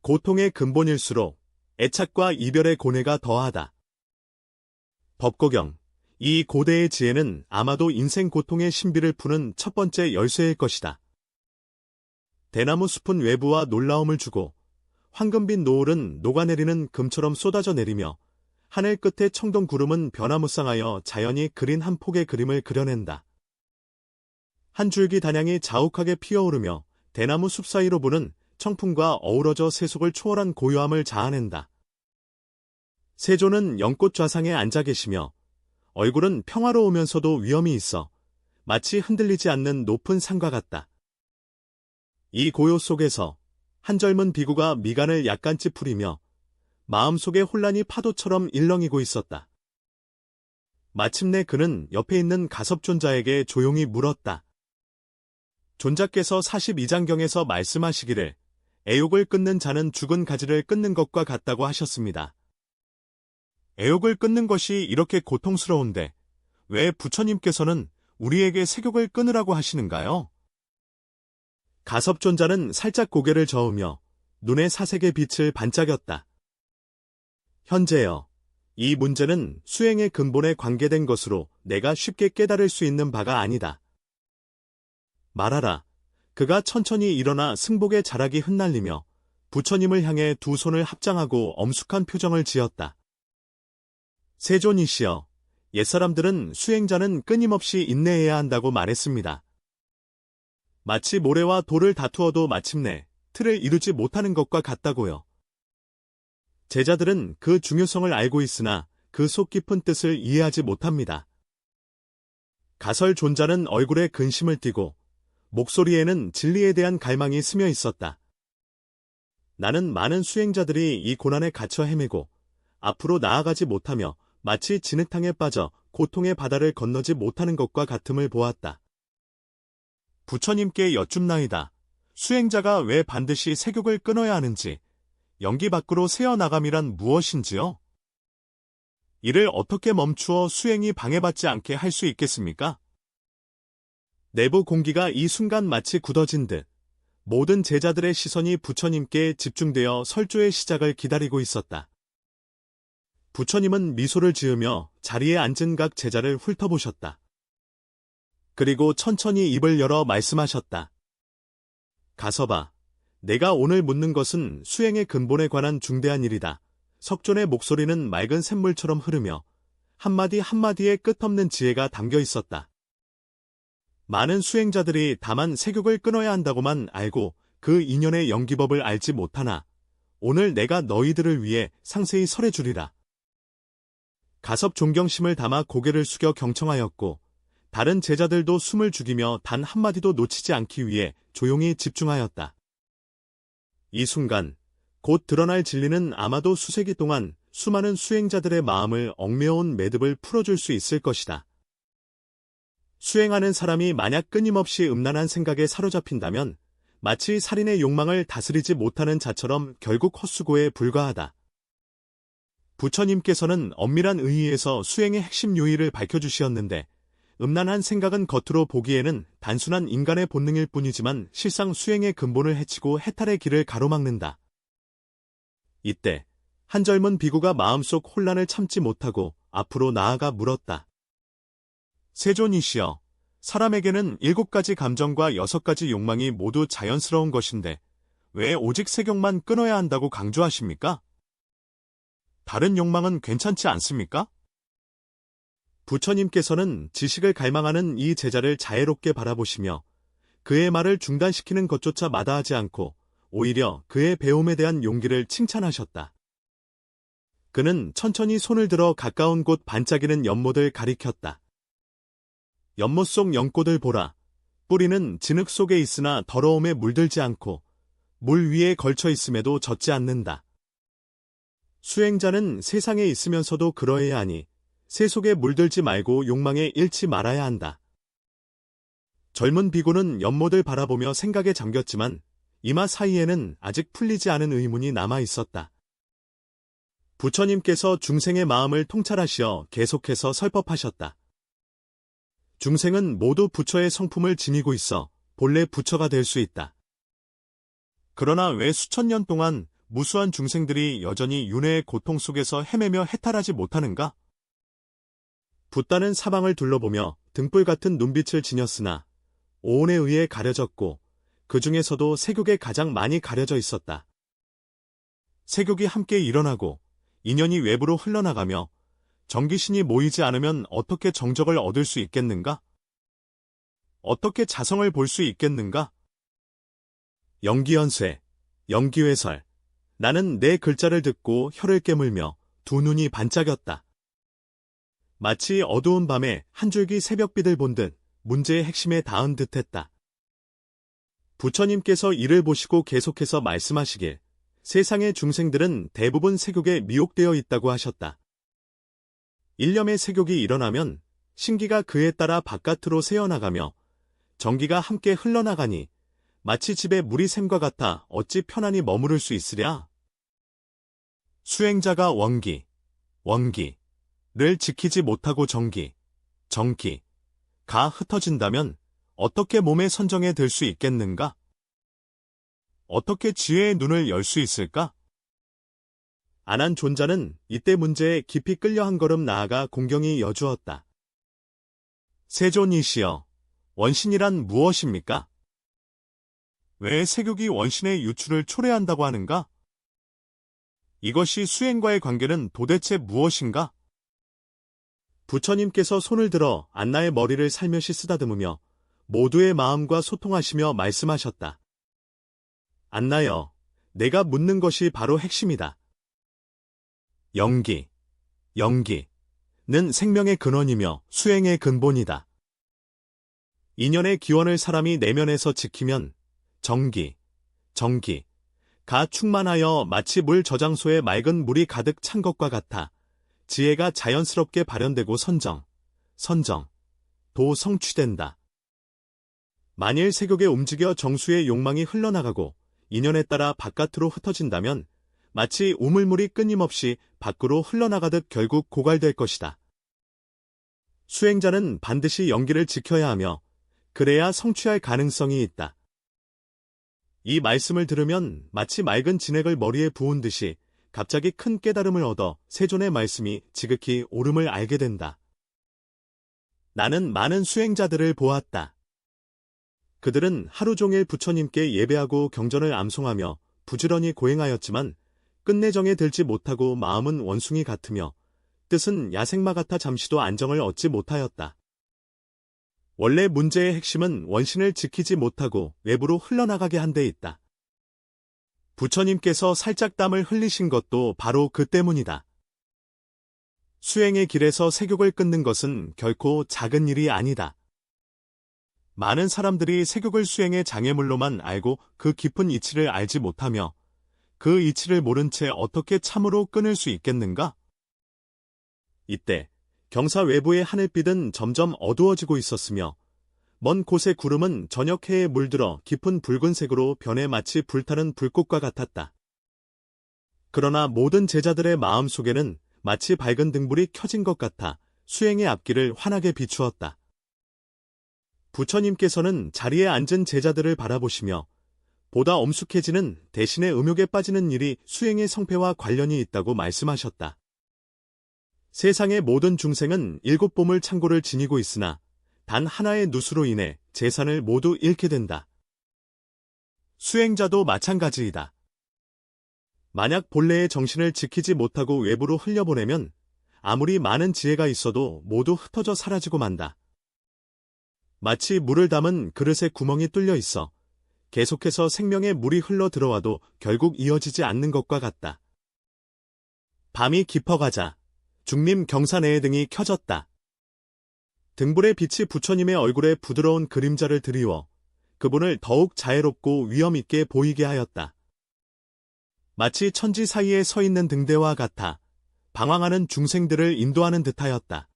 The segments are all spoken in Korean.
고통의 근본일수록 애착과 이별의 고뇌가 더하다. 법고경. 이 고대의 지혜는 아마도 인생 고통의 신비를 푸는 첫 번째 열쇠일 것이다. 대나무 숲은 외부와 놀라움을 주고 황금빛 노을은 녹아내리는 금처럼 쏟아져 내리며 하늘 끝에 청동 구름은 변화무쌍하여 자연이 그린 한 폭의 그림을 그려낸다. 한 줄기 단양이 자욱하게 피어오르며 대나무 숲 사이로 부는 청풍과 어우러져 세속을 초월한 고요함을 자아낸다. 세조는 연꽃 좌상에 앉아 계시며 얼굴은 평화로우면서도 위험이 있어 마치 흔들리지 않는 높은 산과 같다. 이 고요 속에서 한 젊은 비구가 미간을 약간 찌푸리며 마음속의 혼란이 파도처럼 일렁이고 있었다. 마침내 그는 옆에 있는 가섭존자에게 조용히 물었다. 존자께서 42장경에서 말씀하시기를 애욕을 끊는 자는 죽은 가지를 끊는 것과 같다고 하셨습니다. 애욕을 끊는 것이 이렇게 고통스러운데 왜 부처님께서는 우리에게 색욕을 끊으라고 하시는가요? 가섭존자는 살짝 고개를 저으며 눈에 사색의 빛을 반짝였다. 현재여, 이 문제는 수행의 근본에 관계된 것으로 내가 쉽게 깨달을 수 있는 바가 아니다. 말하라. 그가 천천히 일어나 승복의 자락이 흩날리며 부처님을 향해 두 손을 합장하고 엄숙한 표정을 지었다. 세존이시여, 옛사람들은 수행자는 끊임없이 인내해야 한다고 말했습니다. 마치 모래와 돌을 다투어도 마침내 틀을 이루지 못하는 것과 같다고요. 제자들은 그 중요성을 알고 있으나 그 속 깊은 뜻을 이해하지 못합니다. 가설존자는 얼굴에 근심을 띠고 목소리에는 진리에 대한 갈망이 스며 있었다. 나는 많은 수행자들이 이 고난에 갇혀 헤매고 앞으로 나아가지 못하며 마치 진흙탕에 빠져 고통의 바다를 건너지 못하는 것과 같음을 보았다. 부처님께 여쭙나이다. 수행자가 왜 반드시 색욕을 끊어야 하는지, 연기 밖으로 새어나감이란 무엇인지요? 이를 어떻게 멈추어 수행이 방해받지 않게 할 수 있겠습니까? 내부 공기가 이 순간 마치 굳어진 듯 모든 제자들의 시선이 부처님께 집중되어 설조의 시작을 기다리고 있었다. 부처님은 미소를 지으며 자리에 앉은 각 제자를 훑어보셨다. 그리고 천천히 입을 열어 말씀하셨다. 가섭아, 내가 오늘 묻는 것은 수행의 근본에 관한 중대한 일이다. 석존의 목소리는 맑은 샘물처럼 흐르며 한마디 한마디에 끝없는 지혜가 담겨 있었다. 많은 수행자들이 다만 색욕을 끊어야 한다고만 알고 그 인연의 연기법을 알지 못하나 오늘 내가 너희들을 위해 상세히 설해주리라. 가섭 존경심을 담아 고개를 숙여 경청하였고 다른 제자들도 숨을 죽이며 단 한마디도 놓치지 않기 위해 조용히 집중하였다. 이 순간 곧 드러날 진리는 아마도 수세기 동안 수많은 수행자들의 마음을 얽매어온 매듭을 풀어줄 수 있을 것이다. 수행하는 사람이 만약 끊임없이 음란한 생각에 사로잡힌다면 마치 살인의 욕망을 다스리지 못하는 자처럼 결국 헛수고에 불과하다. 부처님께서는 엄밀한 의의에서 수행의 핵심 요일을 밝혀주시었는데 음란한 생각은 겉으로 보기에는 단순한 인간의 본능일 뿐이지만 실상 수행의 근본을 해치고 해탈의 길을 가로막는다. 이때 한 젊은 비구가 마음속 혼란을 참지 못하고 앞으로 나아가 물었다. 세존이시여, 사람에게는 7가지 감정과 6가지 욕망이 모두 자연스러운 것인데 왜 오직 색욕만 끊어야 한다고 강조하십니까? 다른 욕망은 괜찮지 않습니까? 부처님께서는 지식을 갈망하는 이 제자를 자애롭게 바라보시며 그의 말을 중단시키는 것조차 마다하지 않고 오히려 그의 배움에 대한 용기를 칭찬하셨다. 그는 천천히 손을 들어 가까운 곳 반짝이는 연못을 가리켰다. 연못 속 연꽃을 보라. 뿌리는 진흙 속에 있으나 더러움에 물들지 않고 물 위에 걸쳐 있음에도 젖지 않는다. 수행자는 세상에 있으면서도 그러해야 하니 세속에 물들지 말고 욕망에 잃지 말아야 한다. 젊은 비구는 연못을 바라보며 생각에 잠겼지만 이마 사이에는 아직 풀리지 않은 의문이 남아 있었다. 부처님께서 중생의 마음을 통찰하시어 계속해서 설법하셨다. 중생은 모두 부처의 성품을 지니고 있어 본래 부처가 될 수 있다. 그러나 왜 수천 년 동안 무수한 중생들이 여전히 윤회의 고통 속에서 헤매며 해탈하지 못하는가? 붓다는 사방을 둘러보며 등불 같은 눈빛을 지녔으나 오온에 의해 가려졌고 그 중에서도 세균에 가장 많이 가려져 있었다. 세균이 함께 일어나고 인연이 외부로 흘러나가며 정기신이 모이지 않으면 어떻게 정적을 얻을 수 있겠는가? 어떻게 자성을 볼 수 있겠는가? 영기연쇄, 영기회설. 나는 내 글자를 듣고 혀를 깨물며 두 눈이 반짝였다. 마치 어두운 밤에 한 줄기 새벽빛을 본 듯 문제의 핵심에 닿은 듯했다. 부처님께서 이를 보시고 계속해서 말씀하시길 세상의 중생들은 대부분 세욕에 미혹되어 있다고 하셨다. 일념의 세욕이 일어나면 신기가 그에 따라 바깥으로 새어나가며 정기가 함께 흘러나가니 마치 집에 물이 샘과 같아 어찌 편안히 머무를 수 있으랴? 수행자가 원기를 지키지 못하고 정기가 흩어진다면 어떻게 몸의 선정에 들 수 있겠는가? 어떻게 지혜의 눈을 열 수 있을까? 안한 존자는 이때 문제에 깊이 끌려 한 걸음 나아가 공경히 여주었다. 세존이시여, 원신이란 무엇입니까? 왜 세균이 원신의 유출을 초래한다고 하는가? 이것이 수행과의 관계는 도대체 무엇인가? 부처님께서 손을 들어 안나의 머리를 살며시 쓰다듬으며 모두의 마음과 소통하시며 말씀하셨다. 안나여, 내가 묻는 것이 바로 핵심이다. 영기는 생명의 근원이며 수행의 근본이다. 인연의 기원을 사람이 내면에서 지키면 정기가 충만하여 마치 물 저장소에 맑은 물이 가득 찬 것과 같아 지혜가 자연스럽게 발현되고 선정도 성취된다. 만일 세욕에 움직여 정수의 욕망이 흘러나가고 인연에 따라 바깥으로 흩어진다면 마치 우물물이 끊임없이 밖으로 흘러나가듯 결국 고갈될 것이다. 수행자는 반드시 영기를 지켜야 하며 그래야 성취할 가능성이 있다. 이 말씀을 들으면 마치 맑은 진액을 머리에 부은 듯이 갑자기 큰 깨달음을 얻어 세존의 말씀이 지극히 옳음을 알게 된다. 나는 많은 수행자들을 보았다. 그들은 하루 종일 부처님께 예배하고 경전을 암송하며 부지런히 고행하였지만 끝내 정에 들지 못하고 마음은 원숭이 같으며 뜻은 야생마 같아 잠시도 안정을 얻지 못하였다. 원래 문제의 핵심은 원신을 지키지 못하고 외부로 흘러나가게 한 데 있다. 부처님께서 살짝 땀을 흘리신 것도 바로 그 때문이다. 수행의 길에서 세욕을 끊는 것은 결코 작은 일이 아니다. 많은 사람들이 세욕을 수행의 장애물로만 알고 그 깊은 이치를 알지 못하며 그 이치를 모른 채 어떻게 참으로 끊을 수 있겠는가? 이때 경사 외부의 하늘빛은 점점 어두워지고 있었으며 먼 곳의 구름은 저녁 해에 물들어 깊은 붉은색으로 변해 마치 불타는 불꽃과 같았다. 그러나 모든 제자들의 마음 속에는 마치 밝은 등불이 켜진 것 같아 수행의 앞길을 환하게 비추었다. 부처님께서는 자리에 앉은 제자들을 바라보시며 보다 엄숙해지는 대신에 음욕에 빠지는 일이 수행의 성패와 관련이 있다고 말씀하셨다. 세상의 모든 중생은 7보물 창고를 지니고 있으나 단 하나의 누수로 인해 재산을 모두 잃게 된다. 수행자도 마찬가지이다. 만약 본래의 정신을 지키지 못하고 외부로 흘려보내면 아무리 많은 지혜가 있어도 모두 흩어져 사라지고 만다. 마치 물을 담은 그릇에 구멍이 뚫려 있어 계속해서 생명의 물이 흘러 들어와도 결국 이어지지 않는 것과 같다. 밤이 깊어가자 중림 경사내의 등이 켜졌다. 등불의 빛이 부처님의 얼굴에 부드러운 그림자를 드리워 그분을 더욱 자애롭고 위엄있게 보이게 하였다. 마치 천지 사이에 서 있는 등대와 같아 방황하는 중생들을 인도하는 듯하였다.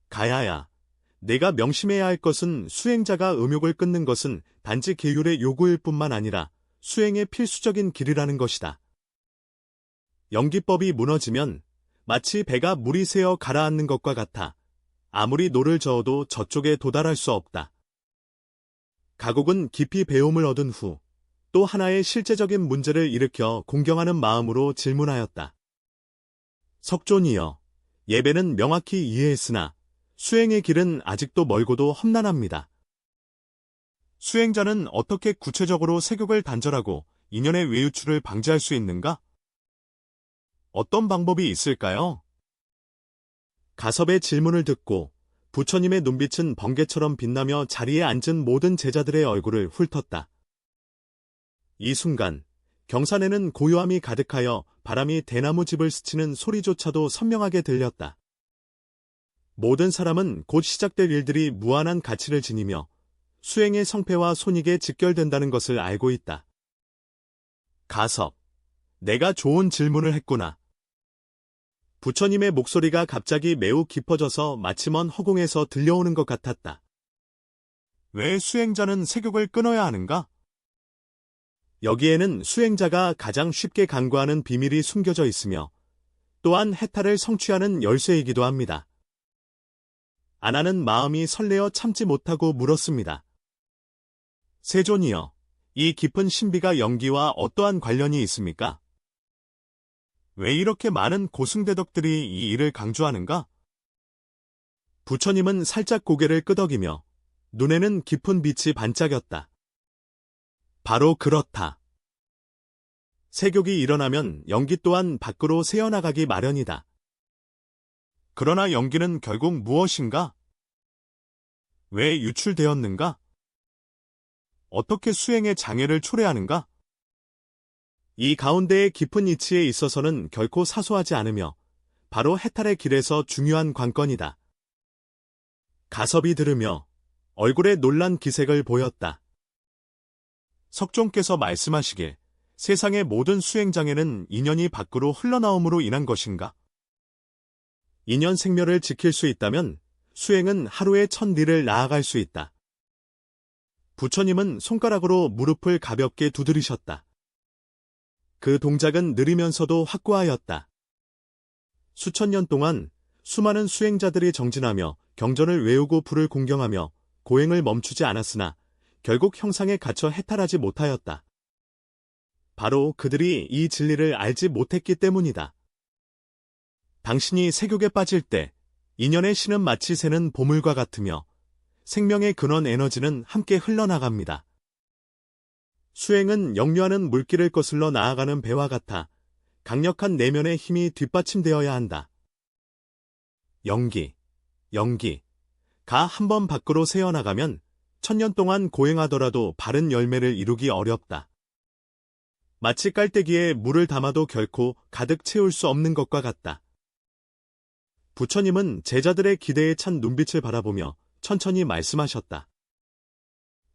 가야야, 내가 명심해야 할 것은 수행자가 음욕을 끊는 것은 단지 계율의 요구일 뿐만 아니라 수행의 필수적인 길이라는 것이다. 영기법이 무너지면 마치 배가 물이 새어 가라앉는 것과 같아 아무리 노를 저어도 저쪽에 도달할 수 없다. 가곡은 깊이 배움을 얻은 후 또 하나의 실제적인 문제를 일으켜 공경하는 마음으로 질문하였다. 석존이여, 예배는 명확히 이해했으나 수행의 길은 아직도 멀고도 험난합니다. 수행자는 어떻게 구체적으로 세욕을 단절하고 인연의 외유출을 방지할 수 있는가? 어떤 방법이 있을까요? 가섭의 질문을 듣고 부처님의 눈빛은 번개처럼 빛나며 자리에 앉은 모든 제자들의 얼굴을 훑었다. 이 순간 경산에는 고요함이 가득하여 바람이 대나무 집을 스치는 소리조차도 선명하게 들렸다. 모든 사람은 곧 시작될 일들이 무한한 가치를 지니며 수행의 성패와 손익에 직결된다는 것을 알고 있다. 가섭, 내가 좋은 질문을 했구나. 부처님의 목소리가 갑자기 매우 깊어져서 마치 먼 허공에서 들려오는 것 같았다. 왜 수행자는 세욕을 끊어야 하는가? 여기에는 수행자가 가장 쉽게 간과하는 비밀이 숨겨져 있으며 또한 해탈을 성취하는 열쇠이기도 합니다. 아나는 마음이 설레어 참지 못하고 물었습니다. 세존이여, 이 깊은 신비가 연기와 어떠한 관련이 있습니까? 왜 이렇게 많은 고승대덕들이 이 일을 강조하는가? 부처님은 살짝 고개를 끄덕이며 눈에는 깊은 빛이 반짝였다. 바로 그렇다. 세욕이 일어나면 연기 또한 밖으로 새어나가기 마련이다. 그러나 연기는 결국 무엇인가? 왜 유출되었는가? 어떻게 수행의 장애를 초래하는가? 이 가운데의 깊은 이치에 있어서는 결코 사소하지 않으며 바로 해탈의 길에서 중요한 관건이다. 가섭이 들으며 얼굴에 놀란 기색을 보였다. 석종께서 말씀하시길 세상의 모든 수행장애는 인연이 밖으로 흘러나옴으로 인한 것인가? 인연 생멸을 지킬 수 있다면 수행은 하루에 1000리를 나아갈 수 있다. 부처님은 손가락으로 무릎을 가볍게 두드리셨다. 그 동작은 느리면서도 확고하였다. 수천 년 동안 수많은 수행자들이 정진하며 경전을 외우고 불을 공경하며 고행을 멈추지 않았으나 결국 형상에 갇혀 해탈하지 못하였다. 바로 그들이 이 진리를 알지 못했기 때문이다. 당신이 세욕에 빠질 때 인연의 신은 마치 새는 보물과 같으며 생명의 근원 에너지는 함께 흘러나갑니다. 수행은 역류하는 물길을 거슬러 나아가는 배와 같아 강력한 내면의 힘이 뒷받침되어야 한다. 가 한 번 밖으로 새어나가면 1000년 동안 고행하더라도 바른 열매를 이루기 어렵다. 마치 깔때기에 물을 담아도 결코 가득 채울 수 없는 것과 같다. 부처님은 제자들의 기대에 찬 눈빛을 바라보며 천천히 말씀하셨다.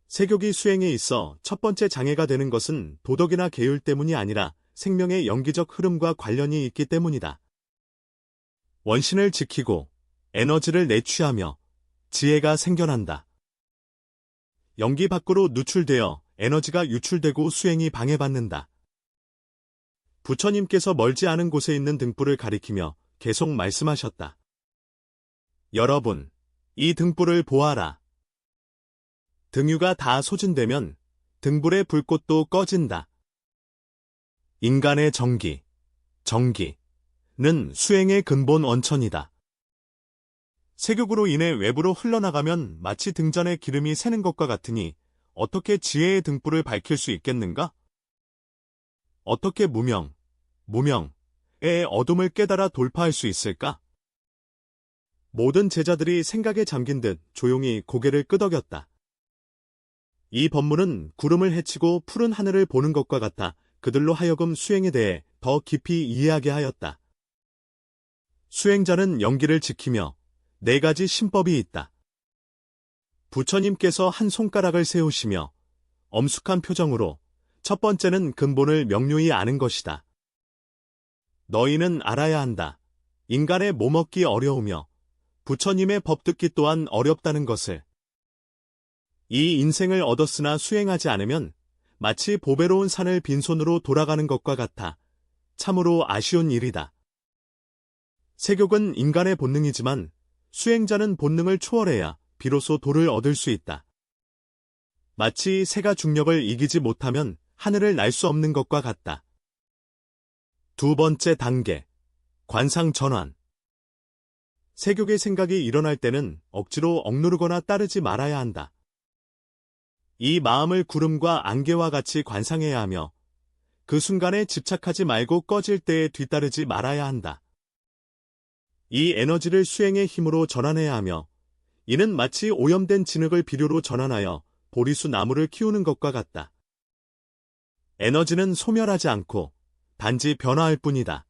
세욕이 수행에 있어 첫 번째 장애가 되는 것은 도덕이나 계율 때문이 아니라 생명의 연기적 흐름과 관련이 있기 때문이다. 원신을 지키고 에너지를 내취하며 지혜가 생겨난다. 연기 밖으로 누출되어 에너지가 유출되고 수행이 방해받는다. 부처님께서 멀지 않은 곳에 있는 등불을 가리키며 계속 말씀하셨다. 여러분, 이 등불을 보아라. 등유가 다 소진되면 등불의 불꽃도 꺼진다. 인간의 정기는 수행의 근본 원천이다. 세욕으로 인해 외부로 흘러나가면 마치 등잔에 기름이 새는 것과 같으니 어떻게 지혜의 등불을 밝힐 수 있겠는가? 어떻게 무명의 어둠을 깨달아 돌파할 수 있을까? 모든 제자들이 생각에 잠긴 듯 조용히 고개를 끄덕였다. 이 법문은 구름을 헤치고 푸른 하늘을 보는 것과 같아 그들로 하여금 수행에 대해 더 깊이 이해하게 하였다. 수행자는 연기를 지키며 4가지 신법이 있다. 부처님께서 한 손가락을 세우시며 엄숙한 표정으로 첫 번째는 근본을 명료히 아는 것이다. 너희는 알아야 한다. 인간의 몸 얻기 어려우며 부처님의 법 듣기 또한 어렵다는 것을. 이 인생을 얻었으나 수행하지 않으면 마치 보배로운 산을 빈손으로 돌아가는 것과 같아 참으로 아쉬운 일이다. 세욕은 인간의 본능이지만 수행자는 본능을 초월해야 비로소 도를 얻을 수 있다. 마치 새가 중력을 이기지 못하면 하늘을 날 수 없는 것과 같다. 두 번째 단계, 관상 전환. 세격의 생각이 일어날 때는 억지로 억누르거나 따르지 말아야 한다. 이 마음을 구름과 안개와 같이 관상해야 하며 그 순간에 집착하지 말고 꺼질 때에 뒤따르지 말아야 한다. 이 에너지를 수행의 힘으로 전환해야 하며 이는 마치 오염된 진흙을 비료로 전환하여 보리수 나무를 키우는 것과 같다. 에너지는 소멸하지 않고 단지 변화할 뿐이다.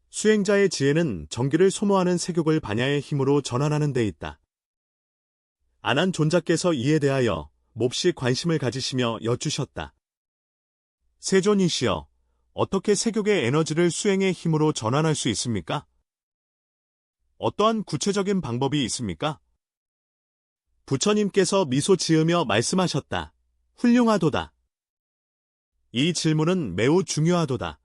수행자의 지혜는 정기를 소모하는 세격을 반야의 힘으로 전환하는 데 있다. 아난 존자께서 이에 대하여 몹시 관심을 가지시며 여쭈셨다. 세존이시여, 어떻게 세격의 에너지를 수행의 힘으로 전환할 수 있습니까? 어떠한 구체적인 방법이 있습니까? 부처님께서 미소 지으며 말씀하셨다. 훌륭하도다. 이 질문은 매우 중요하도다.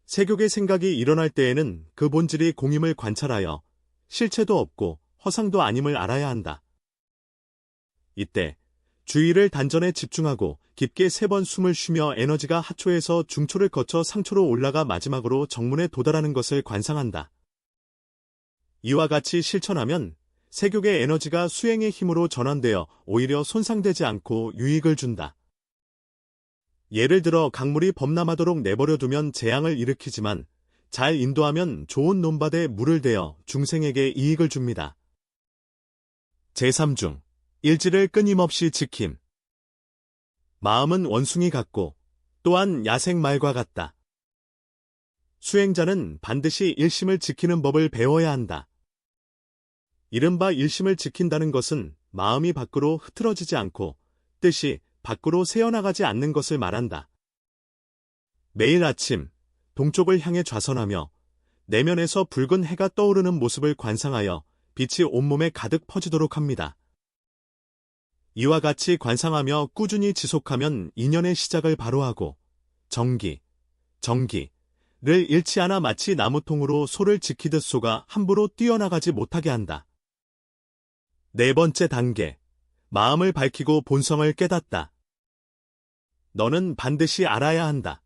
세격의 생각이 일어날 때에는 그 본질이 공임을 관찰하여 실체도 없고 허상도 아님을 알아야 한다. 이때 주의를 단전에 집중하고 깊게 3번 숨을 쉬며 에너지가 하초에서 중초를 거쳐 상초로 올라가 마지막으로 정문에 도달하는 것을 관상한다. 이와 같이 실천하면 세격의 에너지가 수행의 힘으로 전환되어 오히려 손상되지 않고 유익을 준다. 예를 들어 강물이 범람하도록 내버려두면 재앙을 일으키지만 잘 인도하면 좋은 논밭에 물을 대어 중생에게 이익을 줍니다. 제3중, 일지를 끊임없이 지킴. 마음은 원숭이 같고 또한 야생말과 같다. 수행자는 반드시 일심을 지키는 법을 배워야 한다. 이른바 일심을 지킨다는 것은 마음이 밖으로 흐트러지지 않고 뜻이 밖으로 새어나가지 않는 것을 말한다. 매일 아침 동쪽을 향해 좌선하며 내면에서 붉은 해가 떠오르는 모습을 관상하여 빛이 온몸에 가득 퍼지도록 합니다. 이와 같이 관상하며 꾸준히 지속하면 인연의 시작을 바로하고 정기를 잃지 않아 마치 나무통으로 소를 지키듯 소가 함부로 뛰어나가지 못하게 한다. 네 번째 단계, 마음을 밝히고 본성을 깨닫다. 너는 반드시 알아야 한다.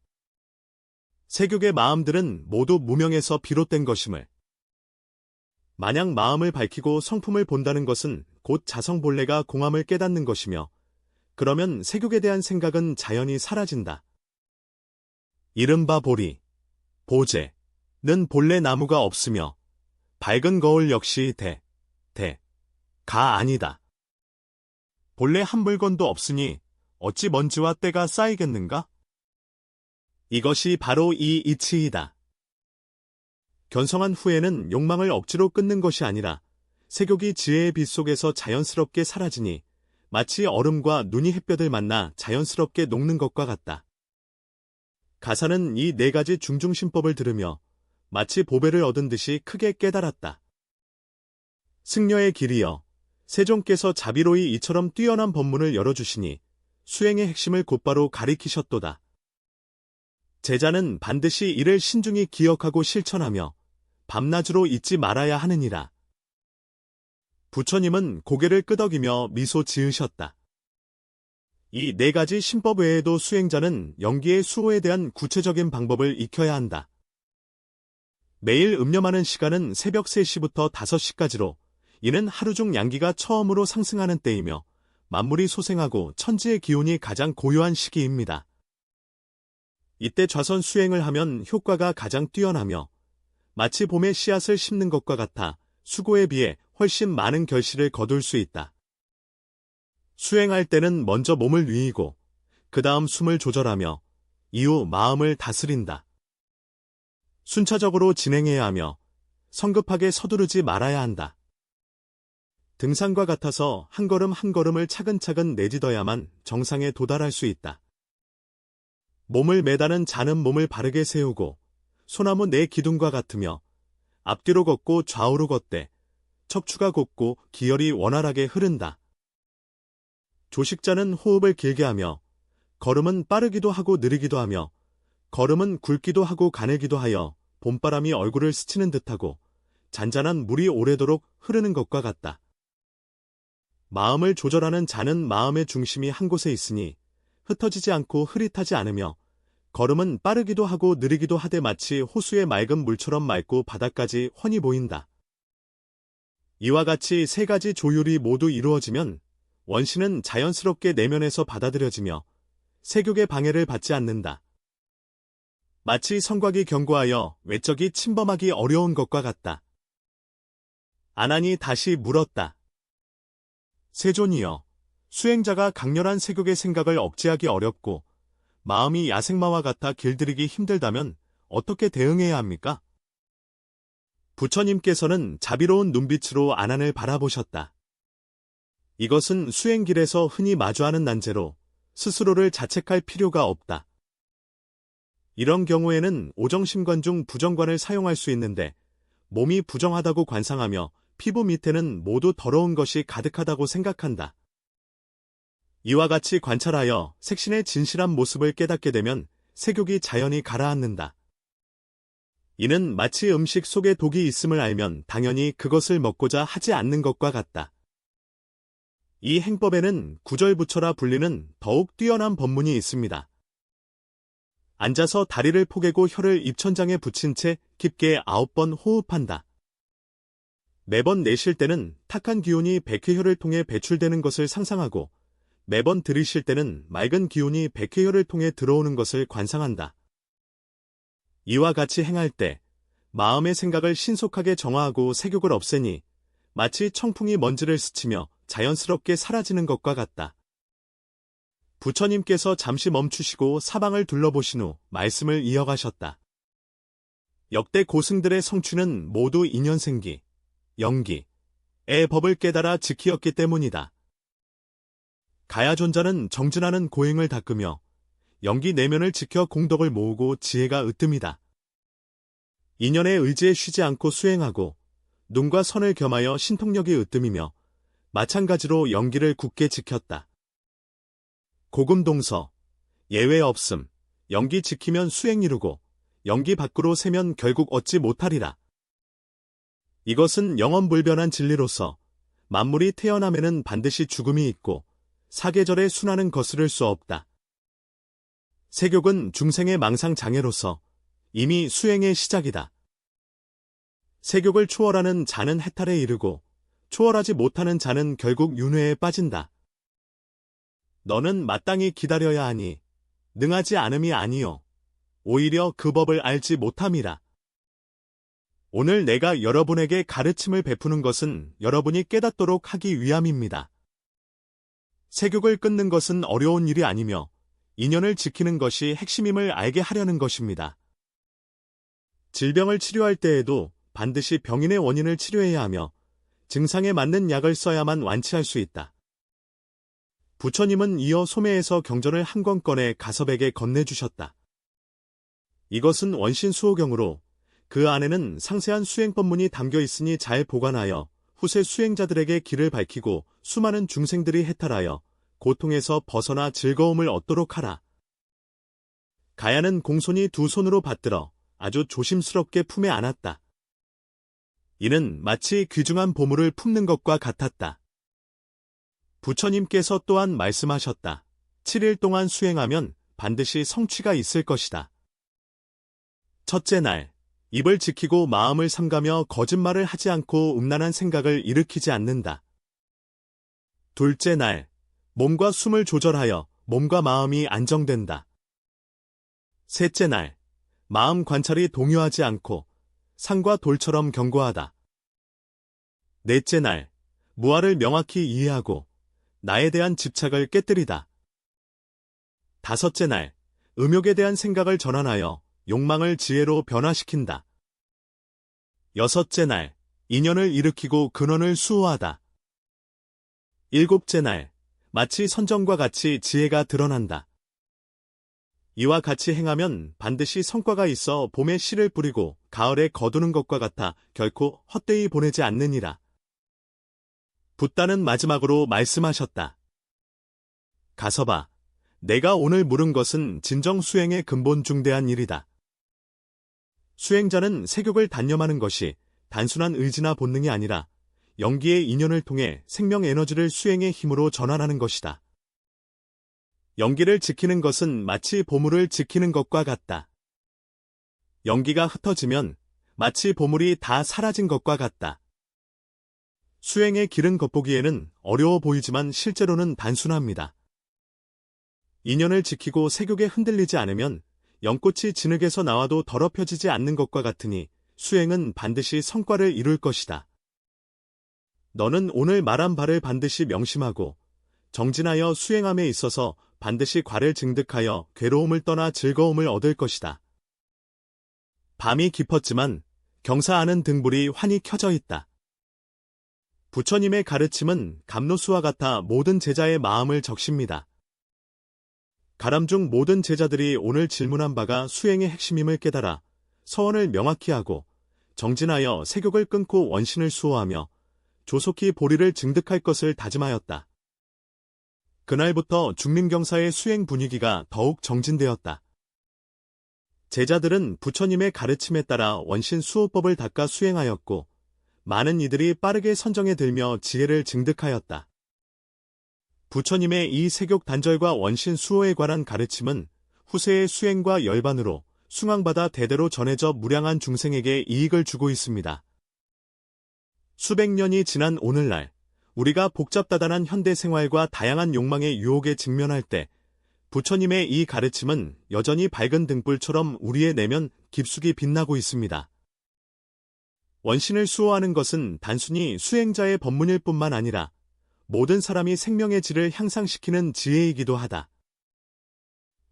세격의 마음들은 모두 무명에서 비롯된 것임을. 만약 마음을 밝히고 성품을 본다는 것은 곧 자성 본래가 공함을 깨닫는 것이며 그러면 세격에 대한 생각은 자연히 사라진다. 이른바 보리, 보제는 본래 나무가 없으며 밝은 거울 역시 가 아니다. 본래 한 물건도 없으니 어찌 먼지와 때가 쌓이겠는가? 이것이 바로 이 이치이다. 견성한 후에는 욕망을 억지로 끊는 것이 아니라 세격이 지혜의 빛 속에서 자연스럽게 사라지니 마치 얼음과 눈이 햇볕을 만나 자연스럽게 녹는 것과 같다. 가사는 이 4가지 중중심법을 들으며 마치 보배를 얻은 듯이 크게 깨달았다. 승려의 길이여, 세종께서 자비로이 이처럼 뛰어난 법문을 열어주시니 수행의 핵심을 곧바로 가리키셨도다. 제자는 반드시 이를 신중히 기억하고 실천하며 밤낮으로 잊지 말아야 하느니라. 부처님은 고개를 끄덕이며 미소 지으셨다. 이 4가지 신법 외에도 수행자는 연기의 수호에 대한 구체적인 방법을 익혀야 한다. 매일 음념하는 시간은 새벽 3시부터 5시까지로 이는 하루 중 양기가 처음으로 상승하는 때이며 만물이 소생하고 천지의 기온이 가장 고요한 시기입니다. 이때 좌선 수행을 하면 효과가 가장 뛰어나며 마치 봄에 씨앗을 심는 것과 같아 수고에 비해 훨씬 많은 결실을 거둘 수 있다. 수행할 때는 먼저 몸을 누이고 그 다음 숨을 조절하며 이후 마음을 다스린다. 순차적으로 진행해야 하며 성급하게 서두르지 말아야 한다. 등산과 같아서 한 걸음 한 걸음을 차근차근 내딛어야만 정상에 도달할 수 있다. 몸을 매다는 자는 몸을 바르게 세우고 소나무 4기둥과 같으며 앞뒤로 걷고 좌우로 걷되 척추가 곧고 기혈이 원활하게 흐른다. 조식자는 호흡을 길게 하며 걸음은 빠르기도 하고 느리기도 하며 걸음은 굵기도 하고 가늘기도 하여 봄바람이 얼굴을 스치는 듯하고 잔잔한 물이 오래도록 흐르는 것과 같다. 마음을 조절하는 자는 마음의 중심이 한 곳에 있으니 흩어지지 않고 흐릿하지 않으며 걸음은 빠르기도 하고 느리기도 하되 마치 호수의 맑은 물처럼 맑고 바닥까지 훤히 보인다. 이와 같이 세 가지 조율이 모두 이루어지면 원시는 자연스럽게 내면에서 받아들여지며 세균의 방해를 받지 않는다. 마치 성곽이 견고하여 외적이 침범하기 어려운 것과 같다. 아난이 다시 물었다. 세존이여, 수행자가 강렬한 세균의 생각을 억제하기 어렵고 마음이 야생마와 같아 길들이기 힘들다면 어떻게 대응해야 합니까? 부처님께서는 자비로운 눈빛으로 아난을 바라보셨다. 이것은 수행길에서 흔히 마주하는 난제로 스스로를 자책할 필요가 없다. 이런 경우에는 오정심관 중 부정관을 사용할 수 있는데 몸이 부정하다고 관상하며 피부 밑에는 모두 더러운 것이 가득하다고 생각한다. 이와 같이 관찰하여 색신의 진실한 모습을 깨닫게 되면 색욕이 자연히 가라앉는다. 이는 마치 음식 속에 독이 있음을 알면 당연히 그것을 먹고자 하지 않는 것과 같다. 이 행법에는 구절부처라 불리는 더욱 뛰어난 법문이 있습니다. 앉아서 다리를 포개고 혀를 입천장에 붙인 채 깊게 9번 호흡한다. 매번 내쉴 때는 탁한 기운이 백회혈을 통해 배출되는 것을 상상하고 매번 들이쉴 때는 맑은 기운이 백회혈을 통해 들어오는 것을 관상한다. 이와 같이 행할 때 마음의 생각을 신속하게 정화하고 색욕을 없애니 마치 청풍이 먼지를 스치며 자연스럽게 사라지는 것과 같다. 부처님께서 잠시 멈추시고 사방을 둘러보신 후 말씀을 이어가셨다. 역대 고승들의 성취는 모두 인연생기, 영기의 법을 깨달아 지키었기 때문이다. 가야존자는 정진하는 고행을 닦으며 영기 내면을 지켜 공덕을 모으고 지혜가 으뜸이다. 인연의 의지에 쉬지 않고 수행하고 눈과 선을 겸하여 신통력이 으뜸이며 마찬가지로 영기를 굳게 지켰다. 고금동서, 예외 없음, 영기 지키면 수행 이루고 영기 밖으로 세면 결국 얻지 못하리라. 이것은 영원불변한 진리로서 만물이 태어남에는 반드시 죽음이 있고 사계절의 순환은 거스를 수 없다. 세욕은 중생의 망상장애로서 이미 수행의 시작이다. 세욕을 초월하는 자는 해탈에 이르고 초월하지 못하는 자는 결국 윤회에 빠진다. 너는 마땅히 기다려야 하니 능하지 않음이 아니요 오히려 그 법을 알지 못함이라. 오늘 내가 여러분에게 가르침을 베푸는 것은 여러분이 깨닫도록 하기 위함입니다. 세욕을 끊는 것은 어려운 일이 아니며 인연을 지키는 것이 핵심임을 알게 하려는 것입니다. 질병을 치료할 때에도 반드시 병인의 원인을 치료해야 하며 증상에 맞는 약을 써야만 완치할 수 있다. 부처님은 이어 소매에서 경전을 한 권 꺼내 가섭에게 건네주셨다. 이것은 원신수호경으로 그 안에는 상세한 수행법문이 담겨 있으니 잘 보관하여 후세 수행자들에게 길을 밝히고 수많은 중생들이 해탈하여 고통에서 벗어나 즐거움을 얻도록 하라. 가야는 공손히 두 손으로 받들어 아주 조심스럽게 품에 안았다. 이는 마치 귀중한 보물을 품는 것과 같았다. 부처님께서 또한 말씀하셨다. 7일 동안 수행하면 반드시 성취가 있을 것이다. 첫째 날, 입을 지키고 마음을 삼가며 거짓말을 하지 않고 음란한 생각을 일으키지 않는다. 둘째 날, 몸과 숨을 조절하여 몸과 마음이 안정된다. 셋째 날, 마음 관찰이 동요하지 않고 산과 돌처럼 견고하다. 넷째 날, 무아를 명확히 이해하고 나에 대한 집착을 깨뜨리다. 다섯째 날, 음욕에 대한 생각을 전환하여 욕망을 지혜로 변화시킨다. 여섯째 날, 인연을 일으키고 근원을 수호하다. 일곱째 날, 마치 선정과 같이 지혜가 드러난다. 이와 같이 행하면 반드시 성과가 있어 봄에 씨를 뿌리고 가을에 거두는 것과 같아 결코 헛되이 보내지 않느니라. 붓다는 마지막으로 말씀하셨다. 가섭아, 내가 오늘 물은 것은 진정 수행의 근본 중대한 일이다. 수행자는 세욕을 단념하는 것이 단순한 의지나 본능이 아니라 영기의 인연을 통해 생명 에너지를 수행의 힘으로 전환하는 것이다. 연기를 지키는 것은 마치 보물을 지키는 것과 같다. 연기가 흩어지면 마치 보물이 다 사라진 것과 같다. 수행의 길은 겉보기에는 어려워 보이지만 실제로는 단순합니다. 인연을 지키고 세욕에 흔들리지 않으면 연꽃이 진흙에서 나와도 더럽혀지지 않는 것과 같으니 수행은 반드시 성과를 이룰 것이다. 너는 오늘 말한 바를 반드시 명심하고 정진하여 수행함에 있어서 반드시 과를 증득하여 괴로움을 떠나 즐거움을 얻을 것이다. 밤이 깊었지만 경사 아는 등불이 환히 켜져 있다. 부처님의 가르침은 감로수와 같아 모든 제자의 마음을 적십니다. 가람중 모든 제자들이 오늘 질문한 바가 수행의 핵심임을 깨달아 서원을 명확히 하고 정진하여 세욕을 끊고 원신을 수호하며 조속히 보리를 증득할 것을 다짐하였다. 그날부터 중림경사의 수행 분위기가 더욱 정진되었다. 제자들은 부처님의 가르침에 따라 원신 수호법을 닦아 수행하였고 많은 이들이 빠르게 선정에 들며 지혜를 증득하였다. 부처님의 이 세욕 단절과 원신 수호에 관한 가르침은 후세의 수행과 열반으로 숭앙받아 대대로 전해져 무량한 중생에게 이익을 주고 있습니다. 수백 년이 지난 오늘날 우리가 복잡다단한 현대 생활과 다양한 욕망의 유혹에 직면할 때 부처님의 이 가르침은 여전히 밝은 등불처럼 우리의 내면 깊숙이 빛나고 있습니다. 원신을 수호하는 것은 단순히 수행자의 법문일 뿐만 아니라 모든 사람이 생명의 질을 향상시키는 지혜이기도 하다.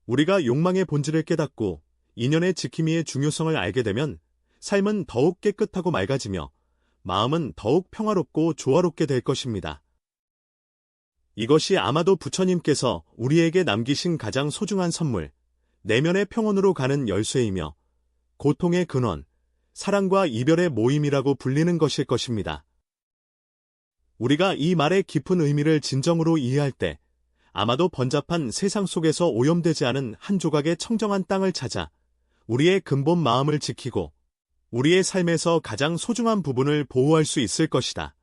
우리가 욕망의 본질을 깨닫고 인연의 지킴이의 중요성을 알게 되면 삶은 더욱 깨끗하고 맑아지며 마음은 더욱 평화롭고 조화롭게 될 것입니다. 이것이 아마도 부처님께서 우리에게 남기신 가장 소중한 선물, 내면의 평온으로 가는 열쇠이며 고통의 근원, 사랑과 이별의 모임이라고 불리는 것일 것입니다. 우리가 이 말의 깊은 의미를 진정으로 이해할 때 아마도 번잡한 세상 속에서 오염되지 않은 한 조각의 청정한 땅을 찾아 우리의 근본 마음을 지키고 우리의 삶에서 가장 소중한 부분을 보호할 수 있을 것이다.